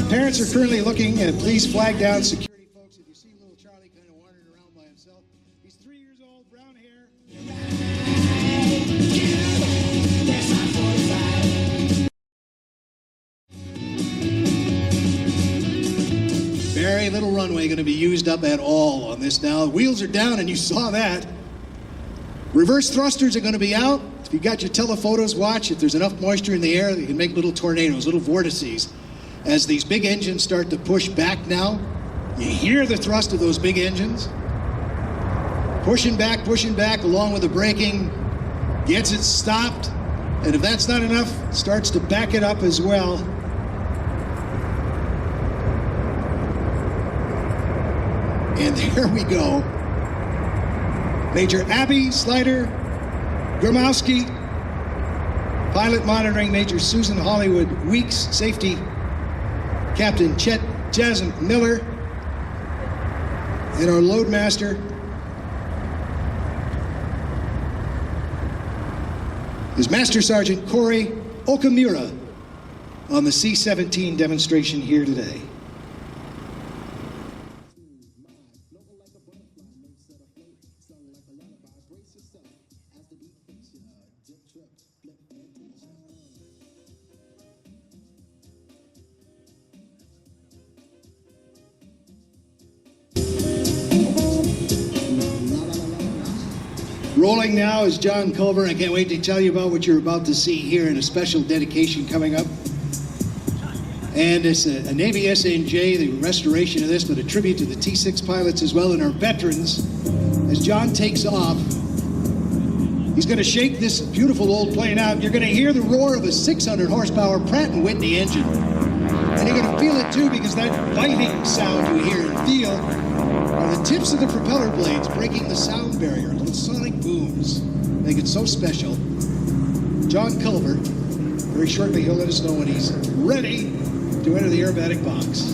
Parents are currently looking at please flag down security folks. If you see little Charlie kind of wandering around by himself, he's 3 years old, brown hair. Very little runway going to be used up at all on this now. Wheels are down, and you saw that. Reverse thrusters are going to be out. If you got your telephotos, watch. If there's enough moisture in the air, you can make little tornadoes, little vortices. As these big engines start to push back now, you hear the thrust of those big engines. Pushing back, along with the braking, gets it stopped. And if that's not enough, starts to back it up as well. And there we go. Major Abby Slider Gromowski, pilot monitoring Major Susan Hollywood Weeks, safety Captain Chet Jasmine Miller, and our loadmaster is Master Sergeant Corey Okamura on the C-17 demonstration here today. Rolling now is John COLLVER. I can't wait to tell you about what you're about to see here in a special dedication coming up. And it's a Navy SNJ, the restoration of this, but a tribute to the T6 pilots as well and our veterans. As John takes off, he's going to shake this beautiful old plane out. You're going to hear the roar of a 600 horsepower Pratt & Whitney engine. And you're going to feel it too, because that biting sound you hear and feel are the tips of the propeller blades breaking the sound barrier. Little sonic booms make it so special. John COLLVER, very shortly he'll let us know when he's ready to enter the aerobatic box.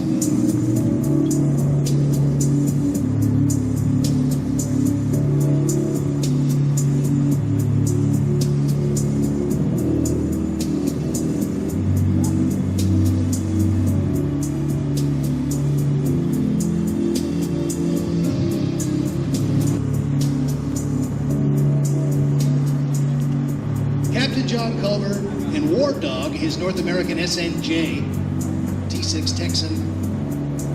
John COLLVER and War Dog, his North American SNJ, T6 Texan,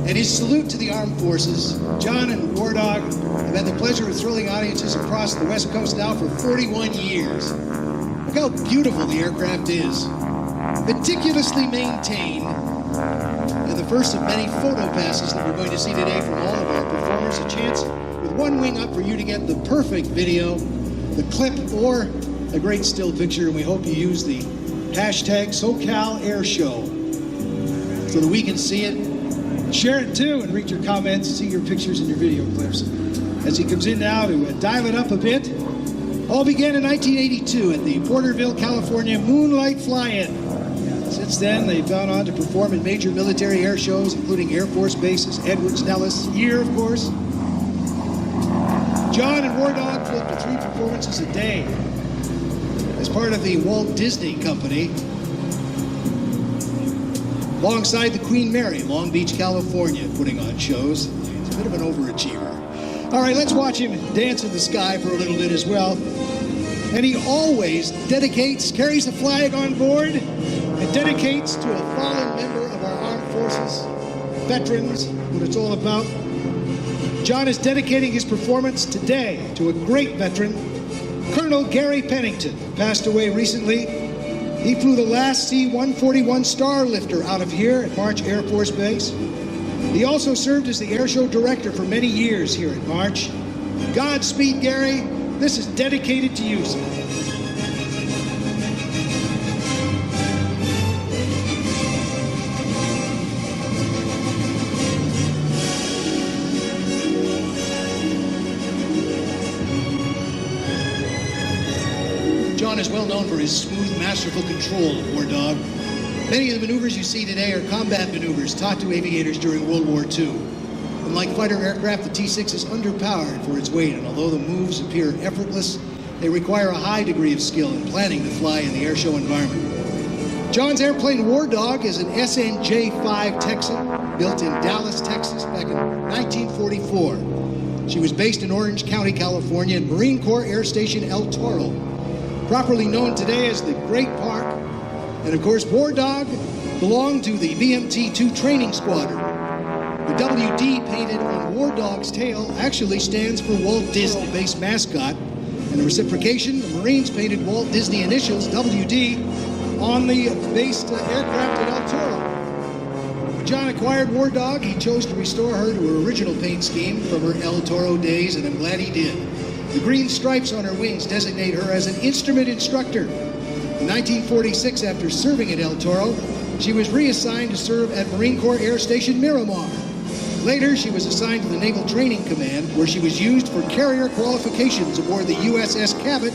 and his salute to the armed forces. John and War Dog have had the pleasure of thrilling audiences across the West Coast now for 41 years. Look how beautiful the aircraft is. Meticulously maintained, and the first of many photo passes that we're going to see today from all of our performers. A chance with one wing up for you to get the perfect video, the clip, or a great still picture, and we hope you use the hashtag #SoCalAirShow so that we can see it. Share it too and read your comments, see your pictures and your video clips. As he comes in now to dial it up a bit. All began in 1982 at the Porterville, California Moonlight Fly-In. Since then, they've gone on to perform in major military air shows, including Air Force bases, Edwards, Nellis, here, of course. John and War Dog flew up to 3 performances a day as part of the Walt Disney Company, alongside the Queen Mary, Long Beach, California, putting on shows. He's a bit of an overachiever. All right, let's watch him dance in the sky for a little bit as well. And he always dedicates, carries a flag on board, and dedicates to a fallen member of our armed forces, veterans, what it's all about. John is dedicating his performance today to a great veteran, Colonel Gary Pennington, passed away recently. He flew the last C-141 Starlifter out of here at March Air Force Base. He also served as the AIRSHOW director for many years here at March. Godspeed, Gary. This is dedicated to you, sir. John is well known for his smooth, masterful control of War Dog. Many of the maneuvers you see today are combat maneuvers taught to aviators during World War II. Unlike fighter aircraft, the T-6 is underpowered for its weight, and although the moves appear effortless, they require a high degree of skill in planning to fly in the airshow environment. John's airplane War Dog is an SNJ-5 Texan built in Dallas, Texas back in 1944. She was based in Orange County, California, at Marine Corps Air Station El Toro, properly known today as the Great Park. And of course, War Dog belonged to the VMT-2 training squadron. The WD painted on War Dog's tail actually stands for Walt Disney, base mascot. And a reciprocation, the Marines painted Walt Disney initials, WD, on the based aircraft at El Toro. When John acquired War Dog, he chose to restore her to her original paint scheme from her El Toro days, and I'm glad he did. The green stripes on her wings designate her as an instrument instructor. In 1946, after serving at El Toro, she was reassigned to serve at Marine Corps Air Station Miramar. Later, she was assigned to the Naval Training Command, where she was used for carrier qualifications aboard the USS Cabot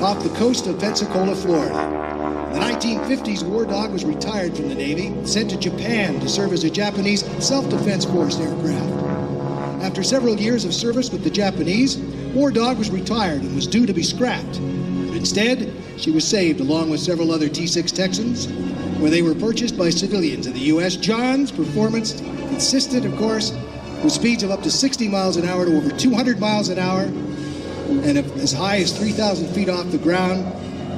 off the coast of Pensacola, Florida. In the 1950s, War Dog was retired from the Navy, sent to Japan to serve as a Japanese self-defense force aircraft. After several years of service with the Japanese, War Dog was retired and was due to be scrapped. But instead, she was saved along with several other T-6 Texans, where they were purchased by civilians in the U.S. John's performance consisted, of course, with speeds of up to 60 miles an hour to over 200 miles an hour, and as high as 3,000 feet off the ground.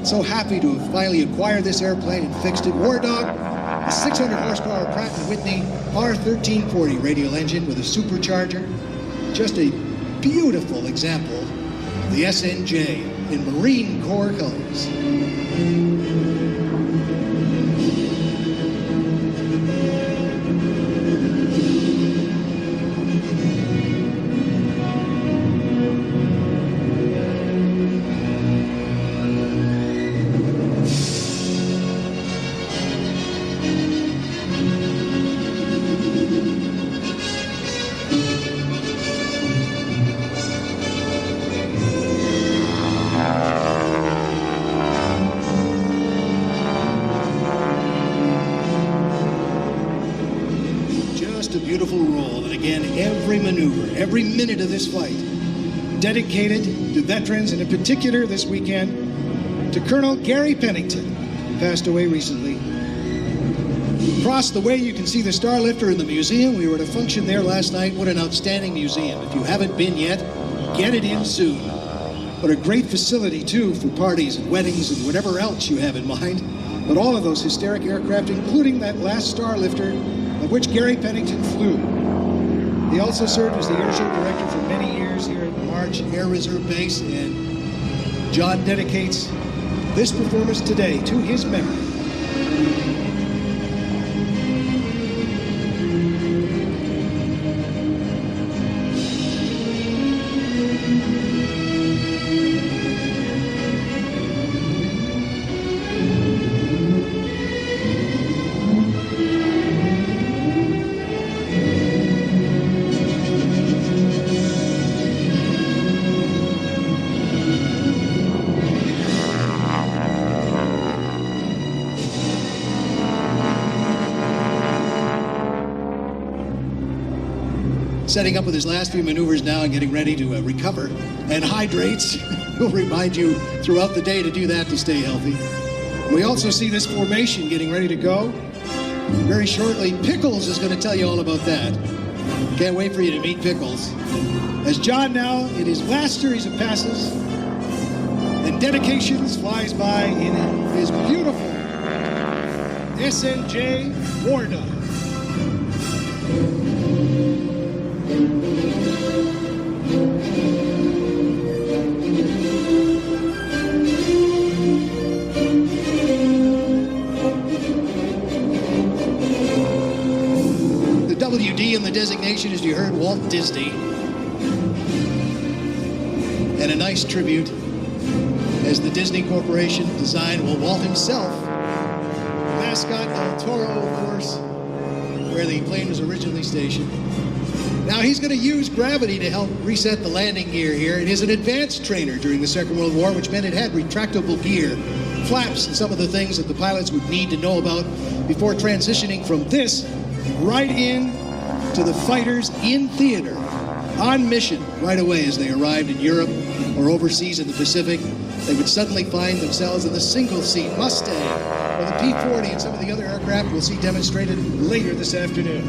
So happy to have finally acquired this airplane and fixed it. War Dog, a 600 horsepower Pratt & Whitney R1340 radial engine with a supercharger. Just a beautiful example of the SNJ in Marine Corps colors. Beautiful roll, and again, every maneuver, every minute of this flight, dedicated to veterans, and in particular this weekend, to Colonel Gary Pennington, who passed away recently. Across the way, you can see the Starlifter in the museum. We were at a function there last night. What an outstanding museum. If you haven't been yet, get it in soon. What a great facility, too, for parties and weddings and whatever else you have in mind. But all of those historic aircraft, including that last Starlifter, of which Gary Pennington flew. He also served as the AIRSHOW director for many years here at March Air Reserve Base, and John dedicates this performance today to his memory. Setting up with his last few maneuvers now and getting ready to recover and hydrates. We'll remind you throughout the day to do that to stay healthy. We also see this formation getting ready to go. Very shortly, Pickles is going to tell you all about that. Can't wait for you to meet Pickles. As John now, in his last series of passes and dedications, flies by in his beautiful SNJ War Dog. WD in the designation, as you heard, Walt Disney. And a nice tribute as the Disney Corporation designed, well, Walt himself, mascot El Toro, of course, where the plane was originally stationed. Now he's going to use gravity to help reset the landing gear here. It is an advanced trainer during the Second World War, which meant it had retractable gear, flaps, and some of the things that the pilots would need to know about before transitioning from this right in to the fighters in theater. on mission right away as they arrived in Europe or overseas in the Pacific. They would suddenly find themselves in the single-seat Mustang or the P-40 and some of the other aircraft we'll see demonstrated later this afternoon.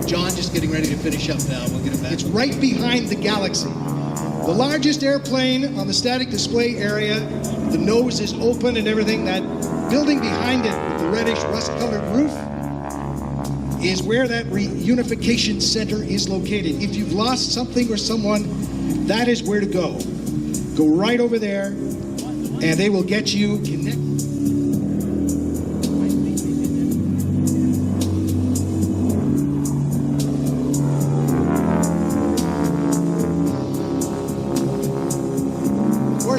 John just getting ready to finish up now. We'll get him back. It's right behind the Galaxy. The largest airplane on the static display area. The nose is open and everything. That building behind it with the reddish rust-colored roof is where that reunification center is located. If you've lost something or someone, that is where to go. Go right over there, and they will get you connected.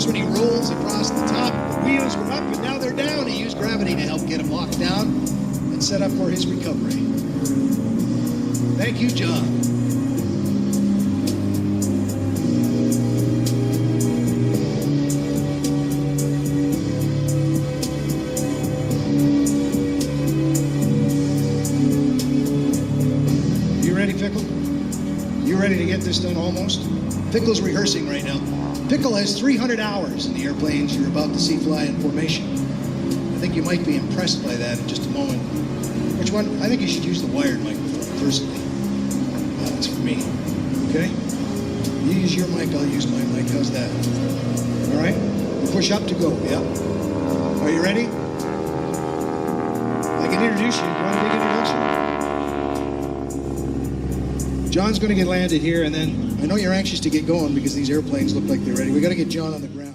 When he rolls across the top, the wheels were up and now they're down. He used gravity to help get him locked down and set up for his recovery. Thank you, John. You ready, Fickle? You ready to get this done almost? Fickle's rehearsing right now. Pickle has 300 hours in the airplanes you're about to see fly in formation. I think you might be impressed by that in just a moment. Which one? I think you should use the wired microphone, personally. That's for me, okay? You use your mic, I'll use my mic. How's that? All right? Push up to go, yeah. Are you ready? I can introduce you. You want a big introduction? John's going to get landed here, and then I know you're anxious to get going because these airplanes look like they're ready. We got to get John on the ground.